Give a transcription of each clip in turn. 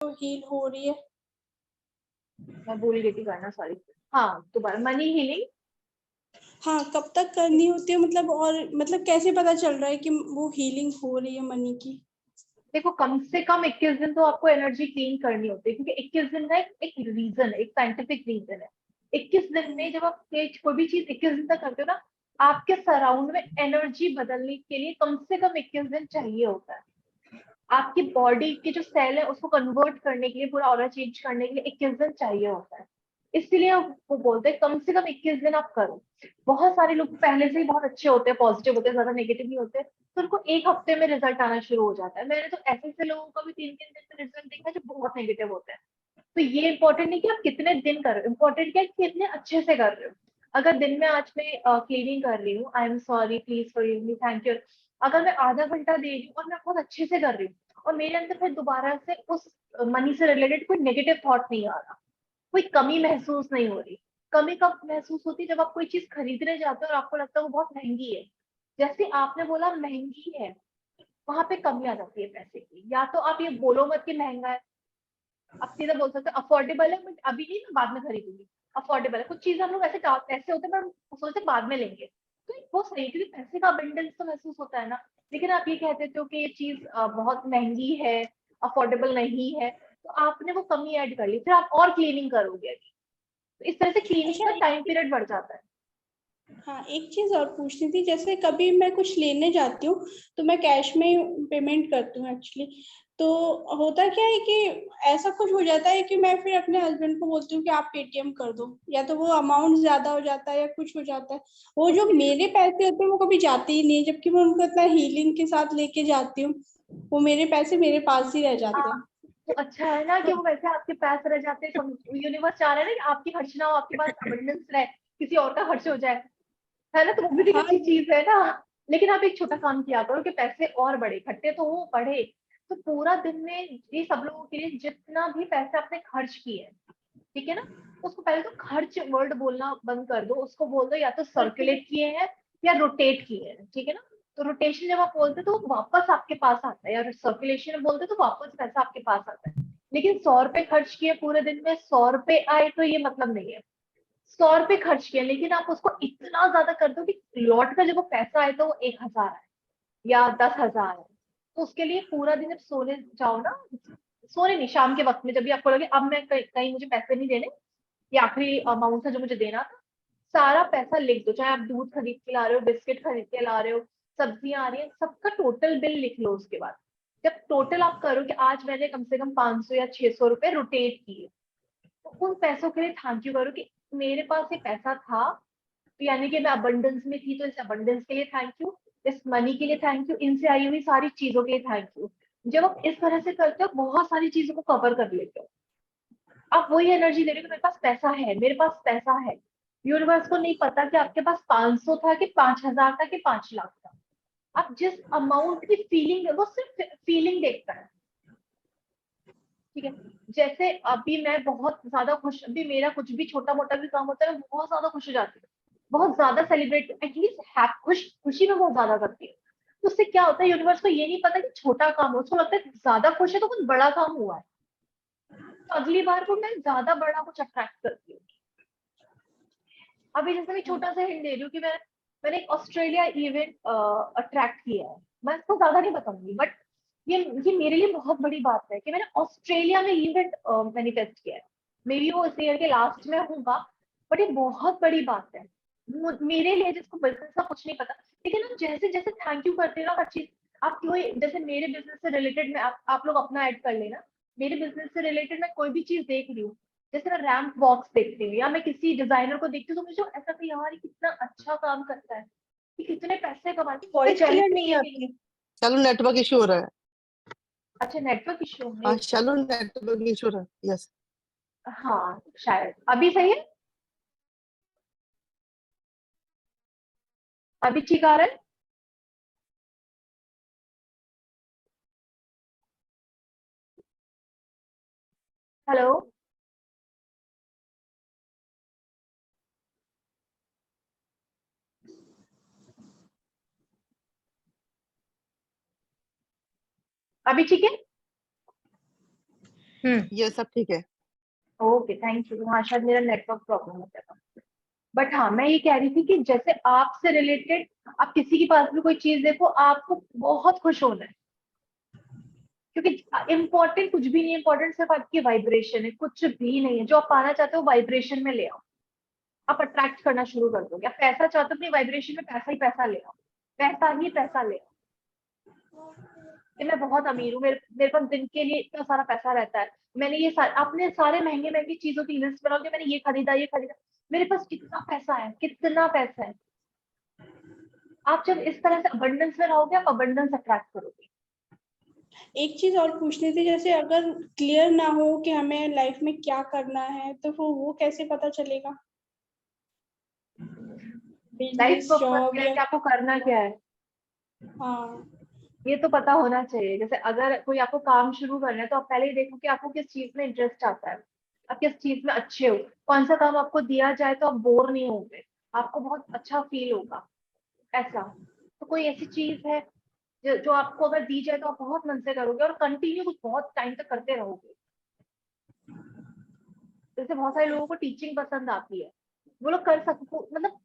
Heal हो रही है। मैं भूल गई थी करना, सॉरी। हाँ, दोबारा मनी हीलिंग। हाँ, कब तक करनी होती है, मतलब और मतलब कैसे पता चल रहा है कि वो हीलिंग हो रही है मनी की? देखो, कम से कम 21 दिन तो आपको एनर्जी क्लीन करनी होती है, क्योंकि 21 दिन का एक रीजन है, एक साइंटिफिक रीजन है। 21 दिन में जब आप कोई भी चीज 21 दिन तक करते हो ना, आपके सराउंड में एनर्जी बदलने के लिए कम से कम 21 दिन चाहिए होता है। आपकी बॉडी के जो सेल है उसको कन्वर्ट करने के लिए, पूरा ऑरा चेंज करने के लिए 21 दिन चाहिए होता है। इसलिए वो बोलते हैं कम से कम 21 दिन आप करो। बहुत सारे लोग पहले से ही बहुत अच्छे होते हैं, पॉजिटिव होते हैं, ज्यादा नेगेटिव नहीं होते, तो उनको एक हफ्ते में रिजल्ट आना शुरू हो जाता है। मैंने तो ऐसे ऐसे लोगों का भी 3-3 दिन में रिजल्ट देखा है जो बहुत नेगेटिव होते हैं। तो ये इंपॉर्टेंट नहीं कि आप कितने दिन कर रहे हो, इंपॉर्टेंट क्या है कि कितने अच्छे से कर रहे हो। अगर दिन में आज मैं क्लीनिंग कर रही हूँ, I am sorry, please forgive me, thank you, अगर मैं आधा घंटा दे रही हूँ और मैं बहुत अच्छे से कर रही हूँ, और मेरे अंदर फिर दोबारा से उस मनी से रिलेटेड कोई नेगेटिव थॉट नहीं आ रहा, कोई कमी महसूस नहीं हो रही। कमी कब महसूस होती है? जब आप कोई चीज खरीदने जाते हो और आपको लगता है वो बहुत महंगी है। जैसे आपने बोला महंगी है, वहां पे कमी आ जाती है पैसे की। या तो आप ये बोलो मत कि महंगा है, आप सीधा बोल सकते हो अफोर्डेबल है, बट अभी नहीं, मैं बाद में खरीदूंगी। अफोर्डेबल है, कुछ चीजें हम लोग ऐसे ऐसे होते हैं, पर सोचते हैं बाद में लेंगे। तो वो सही है, क्योंकि पैसे का अबंडेंस तो महसूस होता है ना। लेकिन आप ये कह देते हो कि ये चीज बहुत महंगी है, अफोर्डेबल नहीं है, तो आपने वो कमी ऐड कर ली, फिर आप और क्लीनिंग करोगे अभी। तो इस तरह से क्लीनिंग अच्छा, का टाइम पीरियड बढ़ जाता है। हाँ, एक चीज और पूछनी थी, जैसे कभी मैं कुछ लेने जाती हूँ तो मैं कैश में ही पेमेंट करती हूँ एक्चुअली। तो होता क्या है कि ऐसा कुछ हो जाता है कि मैं फिर अपने हस्बैंड को बोलती हूँ कि आप पेटीएम कर दो, या तो वो अमाउंट ज्यादा हो जाता है या कुछ हो जाता है। वो जो मेरे पैसे होते हैं वो कभी जाते ही नहीं है, जबकि मैं उनको इतना हीलिंग के साथ लेके जाती हूँ, वो मेरे पैसे मेरे पास ही रह जाते हाँ, हैं। तो अच्छा है ना कि वो वैसे आपके पास रह जाते हैं। यूनिवर्स चाह रहा है ना कि आपकी खर्च ना हो, आपके पास अबंडेंस रहे, किसी और का खर्च हो जाए, है ना? तो वो भी एक हाँ, अच्छी चीज है ना। लेकिन आप एक छोटा काम किया करो कि पैसे और बढ़े, इकट्ठे तो वो बढ़े। तो पूरा दिन में ये सब लोगों के लिए जितना भी पैसे आपने खर्च किए, ठीक है ना, तो उसको पहले तो खर्च वर्ड बोलना बंद कर दो, उसको बोल दो या तो सर्कुलेट किए हैं या रोटेट किए हैं, ठीक है ना। तो रोटेशन जब आप बोलते हो तो वो वापस आपके पास आता है, या सर्कुलेशन में बोलते हो तो वापस पैसा आपके पास आता है। लेकिन 100 रुपए खर्च किए पूरे दिन में, 100 रुपए आए, तो ये मतलब नहीं है। 100 रुपए खर्च किया, लेकिन आप उसको इतना ज्यादा कर दो कि लौट का जब वो पैसा आए तो वो 1,000 है या 10,000 है। तो उसके लिए पूरा दिन जब सोने जाओ ना, सोने नहीं, शाम के वक्त में जब भी आपको लगे अब मैं कहीं मुझे पैसे नहीं देने, ये आखिरी अमाउंट था जो मुझे देना था, सारा पैसा लिख दो। चाहे आप दूध खरीद के ला रहे हो, बिस्किट खरीद के ला रहे हो, सब्जियां आ रही है, सबका टोटल बिल लिख लो। उसके बाद जब टोटल आप करो कि आज मैंने कम से कम 500 या 600 रुपए रोटेट किए, तो उन पैसों के लिए थैंक यू करो कि मेरे पास ये पैसा था, तो यानी कि मैं अबंडेंस में थी, तो इस अबंडेंस के लिए थैंक यू, इस मनी के लिए थैंक यू, इनसे आई हुई सारी चीजों के लिए थैंक यू। जब आप इस तरह से करते हो, बहुत सारी चीजों को कवर कर लेते हो। आप वही एनर्जी दे रहे हो कि मेरे पास पैसा है, मेरे पास पैसा है। यूनिवर्स को नहीं पता कि आपके पास 500 था कि 5,000 था कि 5 लाख था। आप जिस अमाउंट की फीलिंग है, वो सिर्फ फीलिंग देखता है, ठीक है। जैसे अभी मैं बहुत ज्यादा खुश, अभी मेरा कुछ भी छोटा मोटा भी काम होता है, मैं बहुत ज्यादा खुश हो जाती हूँ, बहुत ज्यादा सेलिब्रेट, एटलीस्ट खुशी में बहुत ज्यादा करती हूँ। तो उससे क्या होता है, यूनिवर्स को ये नहीं पता कि छोटा काम हो, उसको लगता है ज्यादा खुश है तो कुछ बड़ा काम हुआ है, तो अगली बार को मैं ज्यादा बड़ा कुछ अट्रैक्ट करती हूँ। अभी जैसे मैं छोटा सा हिंट दे रही हूँ कि मैंने एक ऑस्ट्रेलिया इवेंट अट्रैक्ट किया है। मैं इसको ज्यादा नहीं बताऊंगी, बट ये मेरे लिए बहुत बड़ी बात है कि मैंने ऑस्ट्रेलिया में इवेंट मैनिफेस्ट किया है। मे बी वो इस ईयर के लास्ट में होगा, बट ये बहुत बड़ी बात है मेरे लिए, जिसको बिजनेस का कुछ नहीं पता। लेकिन हम जैसे जैसे थैंक यू करते हैं ना हर चीज, आप कोई जैसे मेरे बिजनेस से रिलेटेड में आप लोग अपना ऐड कर लेना। मेरे बिजनेस से रिलेटेड मैं कोई भी चीज देख रही हूँ, जैसे मैं रैंप बॉक्स देखती हूँ या मैं किसी डिजाइनर को देखती हूँ, तो मुझे ऐसा कि यार ये कितना अच्छा काम करता है, ये कितने पैसे कमाते हैं, मैं वॉइस क्लियर नहीं जेलसी फील। आती। चलो नेटवर्क इशू हो रहा है। अच्छा, नेटवर्क इशू है, हाँ एक चलो सेकंड। नेटवर्क इशू हो रहा है, यस। हाँ शायद अभी सही है, अभी ठीक आ रहा है। हेलो, अभी ठीक है। ये सब ठीक है। Okay, thank you. हाँ, शायद मेरा नेटवर्क प्रॉब्लम हो गया। बट हाँ, मैं ये कह रही थी कि जैसे आपसे रिलेटेड आप किसी के पास भी कोई चीज देखो, आपको बहुत खुश होना है, क्योंकि इम्पोर्टेंट कुछ भी नहीं है, इम्पोर्टेंट सिर्फ आपकी वाइब्रेशन है, कुछ भी नहीं है। जो आप पाना चाहते हो वाइब्रेशन में ले आओ, आप अट्रैक्ट करना शुरू कर दोगे। आप पैसा चाहते हो, अपनी वाइब्रेशन में पैसा ही पैसा ले आओ, पैसा ही पैसा ले आओ। कि मैं बहुत अमीर हूँ, मेरे पास दिन के लिए इतना सारा पैसा रहता है, मैंने ये अपने सारे महंगे महंगी चीजों की लिस्ट बनाओ कि मैंने ये खरीदा ये खरीदा, मेरे पास कितना पैसा है, कितना पैसा है। आप जब इस तरह से अबंडेंस में रहोगे, आप अबंडेंस अट्रैक्ट करोगे। एक चीज और पूछनी थी, जैसे अगर क्लियर ना हो कि हमें लाइफ में क्या करना है, तो फिर वो कैसे पता चलेगा? लाइफ बिजनेस, पर्पस जॉब क्या है या कि आपको करना क्या है, हाँ। ये तो पता होना चाहिए। जैसे अगर कोई आपको काम शुरू करना है, तो आप पहले ही देखो कि आपको किस चीज में इंटरेस्ट आता है, आप किस चीज में अच्छे हो, कौन सा काम आपको दिया जाए तो आप बोर नहीं होंगे, आपको बहुत अच्छा फील होगा। ऐसा तो कोई ऐसी चीज है जो आपको अगर दी जाए तो आप बहुत मन से करोगे और कंटिन्यू कुछ बहुत टाइम तक करते रहोगे। जैसे बहुत सारे लोगों को टीचिंग पसंद आती है, वो लोग कर सकते, मतलब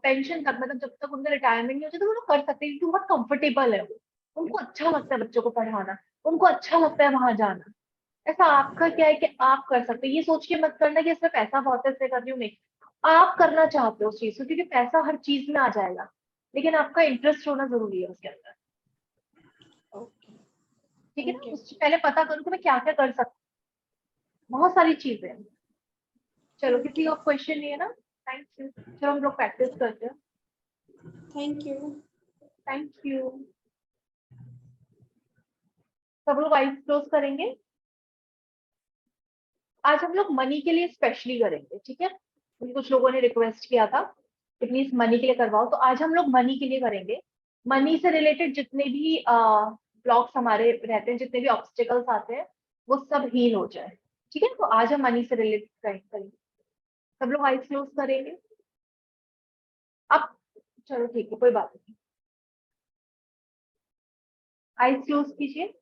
पेंशन तक, मतलब जब तक उनका रिटायरमेंट नहीं होता तो वो लोग कर सकते हैं, क्योंकि बहुत कंफर्टेबल है वो, उनको अच्छा लगता है बच्चों को पढ़ाना, उनको अच्छा लगता है वहां जाना। ऐसा आपका क्या है कि आप कर सकते हो, ये सोच के मत करना कि इसमें पैसा बहुत है इसलिए कर रही हूँ, नहीं। आप करना चाहते हो उस चीज को, क्योंकि पैसा हर चीज में आ जाएगा, लेकिन आपका इंटरेस्ट होना जरूरी है उसके अंदर। ओके। ठीक है ना, ओके। उससे पहले पता करो कि मैं क्या क्या कर सकती हूँ, बहुत सारी चीजें हैं। चलो, किसी और क्वेश्चन नहीं है ना? Thank you. चलो हम लोग प्रैक्टिस करते हैं। Thank you. Thank you. सब लोग आइज क्लोज करेंगे। आज हम लोग मनी के लिए स्पेशली करेंगे, ठीक है? क्योंकि कुछ लोगों ने रिक्वेस्ट किया था कि प्लीज मनी के लिए करवाओ, तो आज हम लोग मनी के लिए करेंगे। मनी से रिलेटेड जितने भी ब्लॉक्स हमारे रहते हैं, जितने भी ऑब्स्टिकल्स आते हैं, वो सब हील हो जाए। ठीक है, तो आज हम मनी से रिलेटेड करेंगे। सब लोग आइज क्लोज करेंगे अब। चलो ठीक है, कोई बात नहीं, आइज क्लोज कीजिए।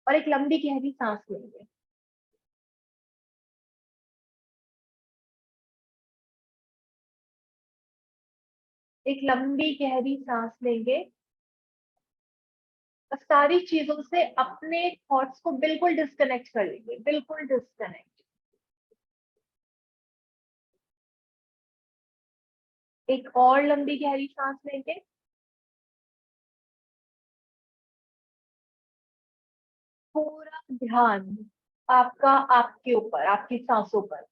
और एक लंबी गहरी सांस लेंगे। एक लंबी गहरी सांस लेंगे और सारी चीजों से अपने थॉट्स को बिल्कुल डिस्कनेक्ट कर लेंगे, बिल्कुल डिस्कनेक्ट। एक और लंबी गहरी सांस लेंगे। पूरा ध्यान आपका आपके ऊपर, आपकी सांसों पर,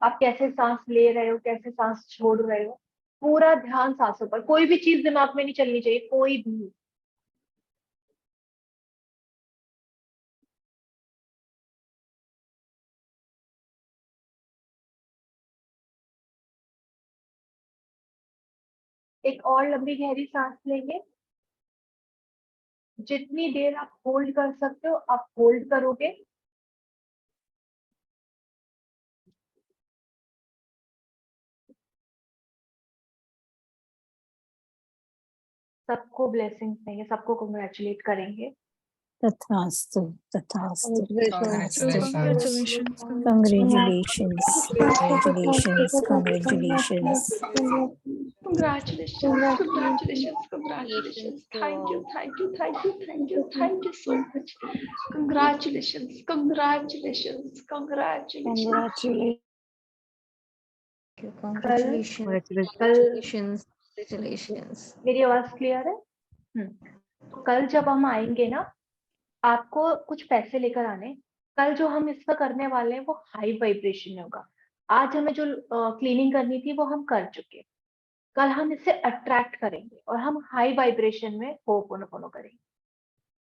आप कैसे सांस ले रहे हो, कैसे सांस छोड़ रहे हो, पूरा ध्यान सांसों पर। कोई भी चीज दिमाग में नहीं चलनी चाहिए, कोई भी। एक और लंबी गहरी सांस लेंगे। जितनी देर आप होल्ड कर सकते हो आप होल्ड करोगे। सबको ब्लेसिंग्स देंगे, सबको कंग्रेचुलेट करेंगे। तथास्तु तथास्तु तथास्तु Congratulations. congratulations congratulations congratulations Congratulations, congratulations, congratulations. Thank you, thank you, thank you, thank you, thank you so much. Congratulations, congratulations, congratulations. congratulations congratulations मेरी आवाज क्लियर है? तो कल जब हम आएंगे ना, आपको कुछ पैसे लेकर आने। कल जो हम इसका करने वाले हैं वो हाई वाइब्रेशन में होगा। आज हमें जो क्लीनिंग करनी थी वो हम कर चुके। कल हम इसे अट्रैक्ट करेंगे और हम हाई वाइब्रेशन में होपोनोपोनो करेंगे।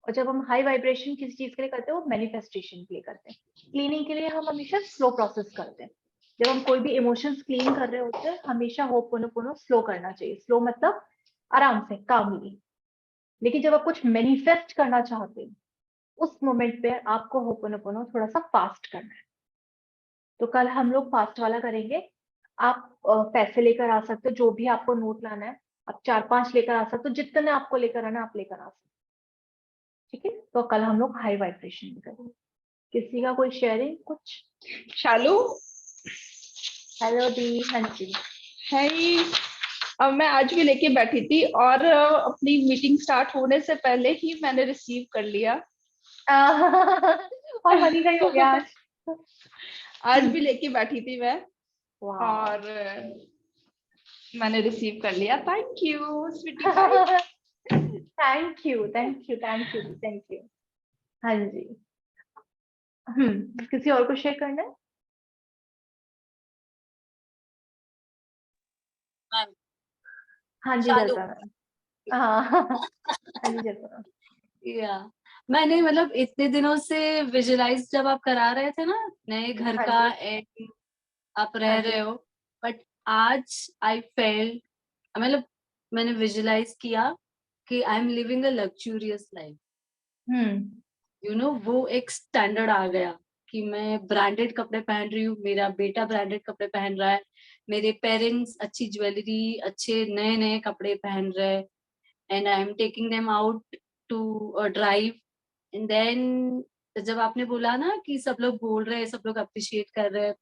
और जब हम हाई वाइब्रेशन किसी चीज के लिए करते हैं, वो मैनिफेस्टेशन के लिए करते हैं। क्लीनिंग के लिए हम हमेशा स्लो प्रोसेस करते हैं। जब हम कोई भी इमोशंस क्लीन कर रहे होते हैं, हमेशा होपोनोपोनो स्लो करना चाहिए। स्लो मतलब आराम से, कामली। लेकिन जब आप कुछ मैनिफेस्ट करना चाहते हैं, उस मोमेंट पे आपको होपोनोपोनो थोड़ा सा फास्ट करना है। तो कल हम लोग फास्ट वाला करेंगे। आप पैसे लेकर आ सकते हो, जो भी आपको नोट लाना है आप 4-5 लेकर आ सकते हो, जितने आपको लेकर आना आप लेकर आ सकते हो, ठीक है। तो कल हम लोग हाई वाइब्रेशन में करेंगे। किसी का कोई शेयरिंग कुछ? शालू हेलो दी, हाँ जी। है ही। अब मैं आज भी लेके बैठी थी और अपनी मीटिंग स्टार्ट होने से पहले ही मैंने रिसीव कर लिया। और मनी का ही हो गया आज। आज भी लेके बैठी थी मैं वाह। और मैंने रिसीव कर लिया। Thank you sweetie pie. Thank you thank you thank you thank you. हाँ जी। किसी और को शेयर करना है? मैम हाँ जी शालू जल्पा मैम। हाँ हाँ जी जल्पा मैम। या मैंने मतलब इतने दिनों से विजुलाइज जब आप करा रहे थे ना नए घर हाँ का जी एंड आप रह हाँ जी। रहे हो, बट आज आई फेल्ट मतलब मैंने विजुलाइज किया कि I am living a luxurious life. You know वो एक स्टैंडर्ड आ गया कि मैं ब्रांडेड कपड़े पहन रही हूँ, मेरा बेटा ब्रांडेड कपड़े पहन रहा है, मेरे पेरेंट्स अच्छी ज्वेलरी अच्छे नए नए कपड़े पहन रहे हैं, and I am taking them out to drive. And then जब आपने बोला ना कि सब लोग बोल रहे हैं, सब लोग अप्रिशिएट कर रहे हैं,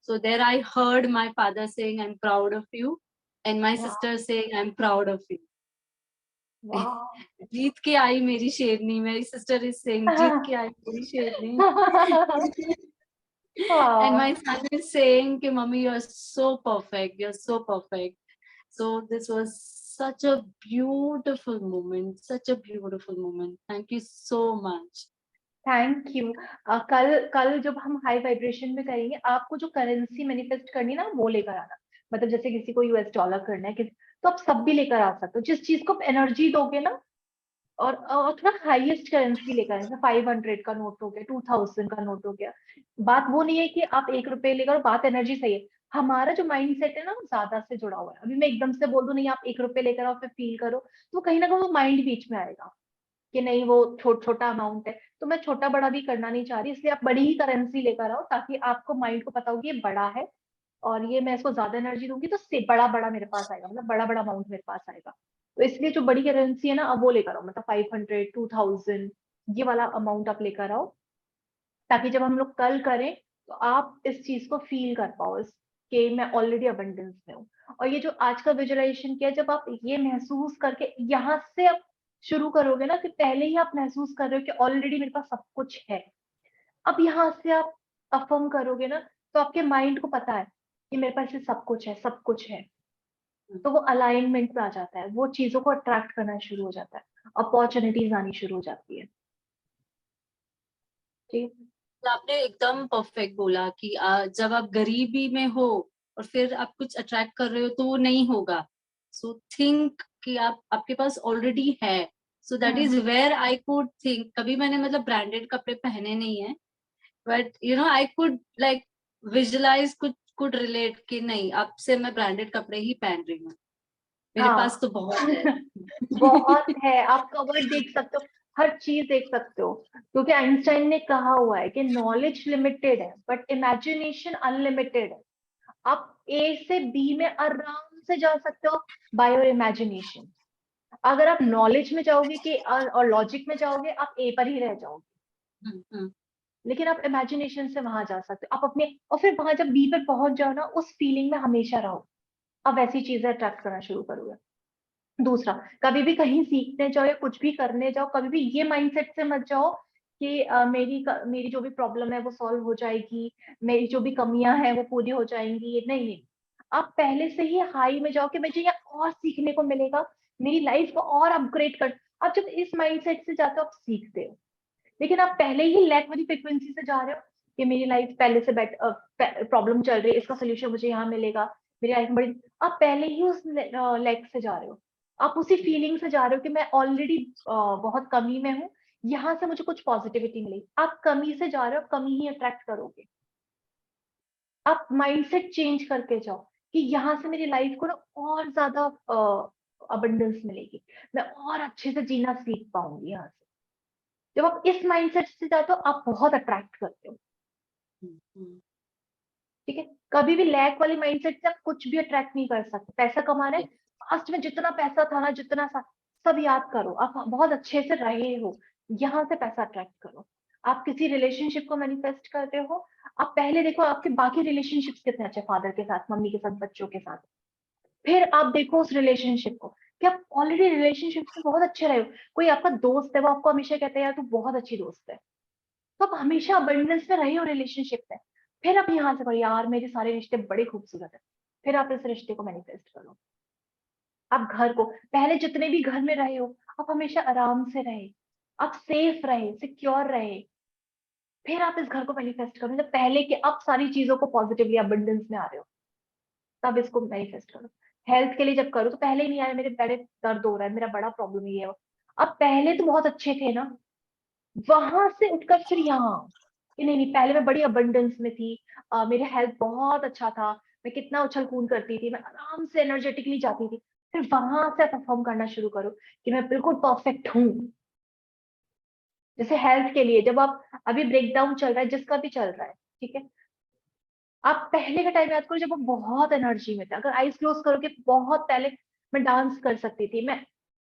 so there I heard my father saying I am proud of you and my वाह sister saying I am proud of you. वाह। जीत के आई मेरी शेरनी, मेरी सिस्टर इज सेइंग जीत के आई मेरी शेरनी। And my son is saying कि mummy you're so perfect, you're so perfect. So this was such a beautiful moment, such a beautiful moment. Thank you so much. Thank you. कल कल जब हम high vibration में करेंगे, आपको जो currency manifest करनी है ना वो लेकर आना। मतलब जैसे किसी को यूएस डॉलर करना है तो आप सब भी लेकर आ सकते हो। जिस चीज को आप एनर्जी दोगे ना, और थोड़ा हाईएस्ट करेंसी लेकर आए, जैसे 500 का नोट हो गया, 2000 का नोट हो गया। बात वो नहीं है कि आप 1 रुपए लेकर, बात एनर्जी सही है। हमारा जो माइंड सेट है ना वो ज्यादा से जुड़ा हुआ है। अभी मैं एकदम से बोल दूं नहीं आप 1 रुपए लेकर आओ फिर फील करो, तो कहीं ना कहीं वो माइंड बीच में आएगा कि नहीं वो छोटा अमाउंट है। तो मैं छोटा बड़ा भी करना नहीं चाह रही, इसलिए आप बड़ी ही करेंसी लेकर आओ ताकि आपको माइंड को पता हो कि ये बड़ा है और ये मैं इसको ज्यादा एनर्जी दूंगी तो से बड़ा बड़ा मेरे पास आएगा, मतलब बड़ा बड़ा अमाउंट मेरे पास आएगा। तो इसलिए जो बड़ी करेंसी है ना अब वो लेकर आओ, मतलब 500 2000 ये वाला अमाउंट आप लेकर आओ, ताकि जब हम लोग कल करें तो आप इस चीज को फील कर पाओ कि मैं ऑलरेडी अबंडेंस में हूँ। और ये जो आज का विजुअलाइजेशन किया, जब आप ये महसूस करके यहाँ से आप शुरू करोगे ना कि पहले ही आप महसूस कर रहे हो कि ऑलरेडी मेरे पास सब कुछ है, अब यहाँ से आप अफर्म करोगे ना तो आपके माइंड को पता है कि मेरे पास ये सब कुछ है, सब कुछ है। तो वो अलाइनमेंट में आ जाता है, वो चीजों को अट्रैक्ट करना शुरू हो जाता है, अपॉर्चुनिटीज आनी शुरू हो जाती है। ठीक। आपने एकदम परफेक्ट बोला कि जब आप गरीबी में हो और फिर आप कुछ अट्रैक्ट कर रहे हो तो वो नहीं होगा। सो थिंक कि आप आपके पास ऑलरेडी है। So that is where I could think, कभी मैंने मतलब ब्रांडेड कपड़े पहने नहीं है, but you know I could like visualize, could relate कि नहीं अब से मैं ब्रांडेड कपड़े ही पहन रही हूँ, मेरे पास तो बहुत है। बहुत है, आप कवर्ड देख सकते हो, हर चीज देख सकते हो, क्योंकि आइंस्टाइन ने कहा हुआ है कि नॉलेज लिमिटेड है बट इमेजिनेशन अनलिमिटेड है। आप ए से बी में आराम से जा सकते हो बाय योर इमेजिनेशन। अगर आप नॉलेज में जाओगे कि और लॉजिक में जाओगे आप ए पर ही रह जाओगे, लेकिन आप इमेजिनेशन से वहां जा सकते हो। आप अपने, और फिर वहां जब बी पर पहुंच जाओ ना उस फीलिंग में हमेशा रहो, अब ऐसी चीजें अट्रैक्ट करना शुरू करोगे। दूसरा, कभी भी कहीं सीखने जाओ या कुछ भी करने जाओ, कभी भी ये माइंडसेट से मत जाओ कि मेरी जो भी प्रॉब्लम है वो सॉल्व हो जाएगी, मेरी जो भी कमियां हैं वो पूरी हो जाएंगी। नहीं नहीं, आप पहले से ही हाई में जाओ कि मुझे यहाँ और सीखने को मिलेगा, मेरी लाइफ को और अपग्रेड कर। आप जब इस माइंडसेट से जाते हो आप सीखते हो, लेकिन आप पहले ही लैक वाली फ्रिक्वेंसी से जा रहे हो कि मेरी लाइफ पहले से प्रॉब्लम चल रही है, इसका सोल्यूशन मुझे यहाँ मिलेगा, मेरी लाइफ में बड़ी, आप पहले ही उस लैक से जा रहे हो, आप उसी फीलिंग से जा रहे हो कि मैं ऑलरेडी बहुत कमी में हूँ, यहाँ से मुझे कुछ पॉजिटिविटी मिलेगी। आप कमी से जा रहे हो, कमी ही अट्रैक्ट करोगे। आप माइंडसेट चेंज करके जाओ कि यहाँ से मेरी लाइफ को ना और ज्यादा अबंडेंस मिलेगी, मैं और अच्छे से जीना सीख पाऊंगी यहाँ से। जब आप इस माइंडसेट से जाते हो आप बहुत अट्रैक्ट करते हो। ठीक है, कभी भी लैक वाले माइंडसेट से आप कुछ भी अट्रैक्ट नहीं कर सकते। पैसा कमाना है, पास्ट में जितना पैसा था ना, जितना सब याद करो, आप बहुत अच्छे से रहे हो, यहाँ से पैसा अट्रैक्ट करो। आप किसी रिलेशनशिप को मैनिफेस्ट कर रहे हो, आप पहले देखो आपके बाकी रिलेशनशिप्स कितने अच्छे, फादर के साथ, मम्मी के साथ, बच्चों के साथ। फिर आप देखो उस रिलेशनशिप को कि आप ऑलरेडी रिलेशनशिप में बहुत अच्छे रहे हो। कोई आपका दोस्त है, वो आपको हमेशा कहता है यार तू बहुत अच्छी दोस्त है, तो आप हमेशा अबंडेंस में रहे हो रिलेशनशिप में। फिर आप यहाँ से करो यार मेरे सारे रिश्ते बड़े खूबसूरत है, फिर आप इस रिश्ते को मैनिफेस्ट करो। आप घर को, पहले जितने भी घर में रहे हो, आप हमेशा आराम से रहे, आप सेफ रहे, सिक्योर रहे, फिर आप इस घर को मैनिफेस्ट करो। जब पहले के आप सारी चीजों को पॉजिटिवली अबंडेंस में आ रहे हो, तब इसको मैनिफेस्ट करो। हेल्थ के लिए जब करो तो पहले ही नहीं आया मेरे बड़े दर्द हो रहा है, मेरा बड़ा प्रॉब्लम ये है, अब पहले तो बहुत अच्छे थे ना, वहां से उठकर फिर यहाँ कि नहीं नहीं पहले मैं बड़ी अबंडेंस में थी, मेरा हेल्थ बहुत अच्छा था, मैं कितना उछल कूद करती थी, मैं आराम से एनर्जेटिकली जाती थी। फिर वहां से परफॉर्म करना शुरू करो कि मैं बिल्कुल परफेक्ट हूँ। जैसे हेल्थ के लिए जब आप अभी ब्रेकडाउन चल रहा है, जिसका भी चल रहा है, ठीक है, आप पहले का टाइम याद करो जब आप बहुत एनर्जी में थे। अगर आईज क्लोज करोगे, बहुत पहले मैं डांस कर सकती थी, मैं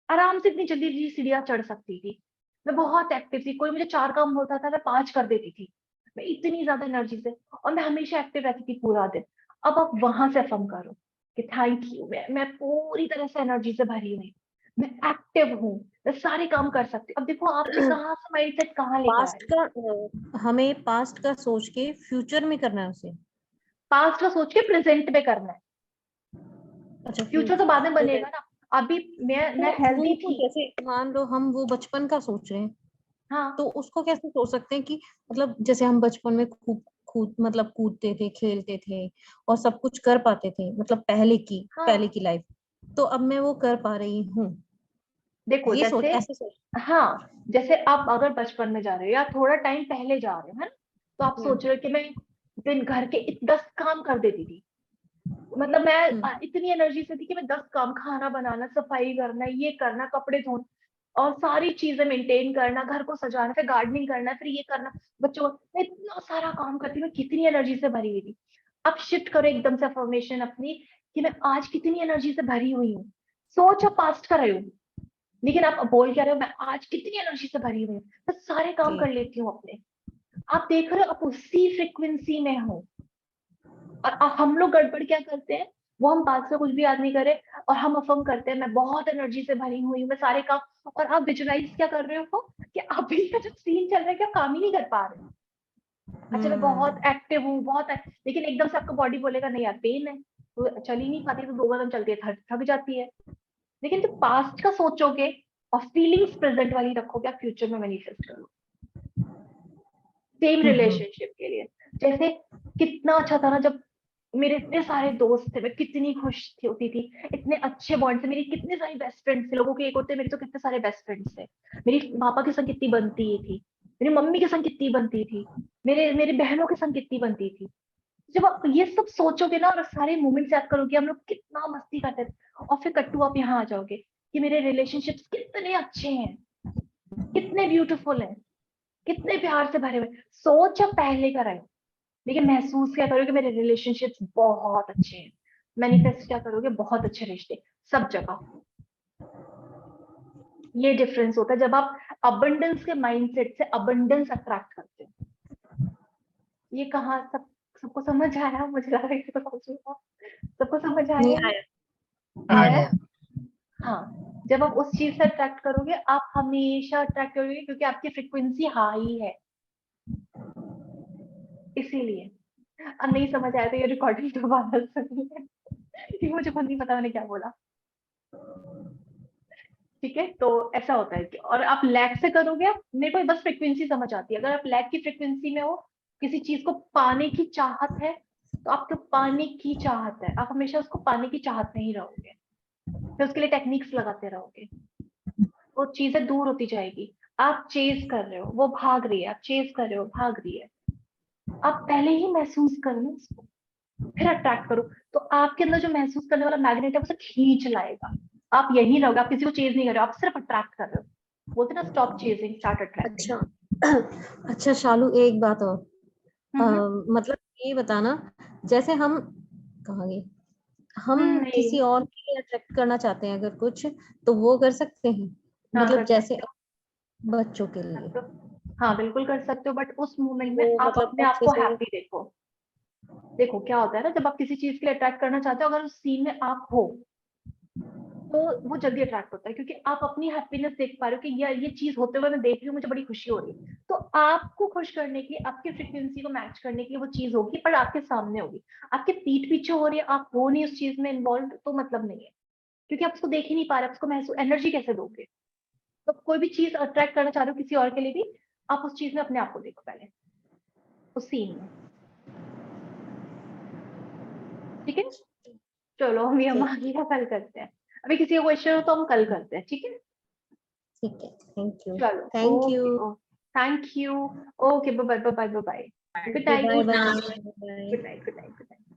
आराम से इतनी जल्दी जल्दी सीढ़ियां चढ़ सकती थी, मैं बहुत एक्टिव थी, कोई मुझे 4 काम बोलता था मैं 5 कर देती थी, मैं इतनी ज्यादा एनर्जी से, और मैं हमेशा एक्टिव रहती थी पूरा दिन। अब आप वहां से फम करो कि थैंक यू, मैं पूरी तरह से एनर्जी से भरी हुई, मैं एक्टिव हूँ, मैं सारे काम कर सकती हूँ। अब देखो आपने कहाँ से माइंडसेट कहाँ लेकर पास्ट आए। का हमें पास्ट का सोच के फ्यूचर में करना है उसे। पास्ट का सोच के प्रेजेंट में करना है, अच्छा फ्यूचर तो बाद में बनेगा ना। अभी मैं हेल्दी वो थी, जैसे मान लो हम वो बचपन का सोच रहे हैं, हाँ तो उसको कैसे सोच सकते हैं कि मतलब जैसे हम बचपन में मतलब कूदते थे, खेलते थे और सब कुछ कर पाते थे, मतलब हाँ पहले की लाइफ, तो अब मैं वो कर पा रही हूँ, देखो ये सोच जैसे, ऐसे सोच। हाँ जैसे आप अगर बचपन में जा रहे हो या थोड़ा टाइम पहले जा रहे हो, है ना, तो आप सोच रहे हो कि मैं दिन घर के 10 काम कर देती थी, मतलब मैं इतनी एनर्जी से थी कि मैं 10 काम, खाना बनाना, सफाई करना, ये करना, कपड़े धोना और सारी चीजें मेंटेन करना, घर को सजाना, फिर गार्डनिंग करना, फिर ये करना, बच्चों मैं इतना सारा काम करती, मैं कितनी एनर्जी से भरी हुई थी। अब शिफ्ट करो एकदम से अफर्मेशन अपनी कि मैं आज कितनी एनर्जी से भरी हुई हूँ। सोच आप पास्ट कर रहे हो, लेकिन आप बोल क्या रहे हो, मैं आज कितनी एनर्जी से भरी हुई हूँ, मैं सारे काम कर लेती हूँ अपने। आप देख रहे हो आप उसी फ्रिक्वेंसी में हो। और हम लोग गड़बड़ क्या करते हैं, वो हम पास से कुछ भी याद नहीं करे और हम अफर्म करते हैं मैं बहुत एनर्जी से भरी हुई हूँ, मैं सारे काम, और आप विजुअलाइज क्या कर रहे हो कि अभी का जो सीन चल रहा है कि आप काम ही नहीं कर पा रहे। अच्छा मैं बहुत एक्टिव हूँ, लेकिन एकदम से आपका बॉडी बोलेगा नहीं यार पेन है, तो चल ही नहीं पाती, तो 2 कदम चलती है थक जाती है। लेकिन जो पास्ट का सोचोगे और फीलिंग्स प्रेजेंट वाली रखोगे, आप फ्यूचर में मैनिफेस्ट करोगे। सेम रिलेशनशिप के लिए, जैसे कितना अच्छा था ना जब मेरे इतने सारे दोस्त थे, मैं कितनी खुश थी होती थी, इतने अच्छे बॉन्ड थे, मेरी कितने सारे बेस्ट फ्रेंड्स थे, लोगों के एक होते, मेरे तो कितने सारे बेस्ट फ्रेंड्स थे। मेरी पापा के संग कितनी बनती थी, मेरी मम्मी के संग कितनी बनती थी, मेरे मेरी बहनों के संग कितनी बनती थी। जब आप ये सब सोचोगे ना और सारे मोमेंट्स याद करोगे हम लोग कितना मस्ती करते थे, और फिर कट्टू आप यहाँ आ जाओगे कि मेरे रिलेशनशिप्स कितने अच्छे हैं, कितने ब्यूटीफुल हैं, कितने प्यार से भरे हुए। सोच आप पहले का रहे हो, लेकिन महसूस क्या करोगे, मेरे रिलेशनशिप्स बहुत अच्छे हैं। मैनिफेस्ट क्या करोगे, बहुत अच्छे रिश्ते सब जगह। ये डिफरेंस होता है जब आप अबंडेंस के माइंडसेट से अबंडेंस अट्रैक्ट करते हो। ये कहाँ सबको समझ आया, मुझे लगा किसी को समझ नहीं आया। सबको समझ नहीं आया? आया। आया? हाँ, जब आप उस चीज से अट्रैक्ट करोगे, आप हमेशा अट्रैक्ट करोगे क्योंकि आपकी फ्रीक्वेंसी हाई है, इसीलिए। अब नहीं समझ आया तो ये रिकॉर्डिंग दोबारा सुनिए क्योंकि मुझे खुद नहीं पता मैंने क्या बोला। ठीक है, तो ऐसा होता है कि, और आप लैक से करोगे, मेरे को बस फ्रीक्वेंसी समझ आती है। अगर आप लैक की फ्रीक्वेंसी में हो, किसी चीज को पाने की चाहत है, तो आपको पाने की चाहत है, आप हमेशा उसको पाने की चाहत में ही रहोगे, फिर उसके लिए टेक्निक्स लगाते रहोगे, वो चीजें दूर होती जाएगी। आप चेज कर रहे हो, वो भाग रही है, आप चेज कर रहे हो, भाग रही है। आप पहले ही महसूस करो उसको, फिर अट्रैक्ट करो, तो आपके अंदर जो महसूस करने वाला मैग्नेट है उसे खींच लाएगा। आप यही रहोगे, आप किसी को चेज नहीं कर रहे हो, आप सिर्फ अट्रैक्ट कर रहे हो। बोलते ना स्टॉप चेजिंग, स्टार्ट अट्रैक्टिंग। अच्छा अच्छा शालू, एक बात और, मतलब ये बताना, जैसे हम कहाँ गए, हम नहीं। किसी और के अट्रैक्ट करना चाहते हैं अगर कुछ, तो वो कर सकते हैं, हाँ, मतलब कर जैसे सकते बच्चों के लिए। हो। हाँ बिल्कुल कर सकते हो, बट उस मोमेंट में वो आप मतलब अपने आप अच्छे को से हैप्पी देखो। देखो क्या होता है ना, जब आप किसी चीज के लिए अट्रैक्ट करना चाहते हो, अगर उस सीन में आप हो तो वो जल्दी अट्रैक्ट होता है, क्योंकि आप अपनी हैप्पीनेस देख पा रहे हो कि यार ये चीज होते हुए मैं देख रही हूँ, मुझे बड़ी खुशी हो रही है। तो आपको खुश करने के लिए, आपकी फ्रिक्वेंसी को मैच करने के लिए वो चीज होगी, पर आपके सामने होगी। आपके पीठ पीछे हो रही है, आप हो नहीं उस चीज में इन्वॉल्व, तो मतलब नहीं है, क्योंकि आप उसको देख ही नहीं पा रहे, आप उसको महसूस, एनर्जी कैसे दोगे। तो कोई भी चीज अट्रैक्ट करना चाह रहे हो किसी और के लिए भी, आप उस चीज में अपने आप को देखो पहले, उस सीन में। ठीक है, चलो हम आगे का कल करते हैं। अभी किसी का क्वेश्चन हो तो हम कल करते हैं, ठीक है। ठीक है, थैंक यू। चलो, thank you. Thank you. Okay, bye bye bye bye bye. Good bye night, bye. Good night, good night, good night.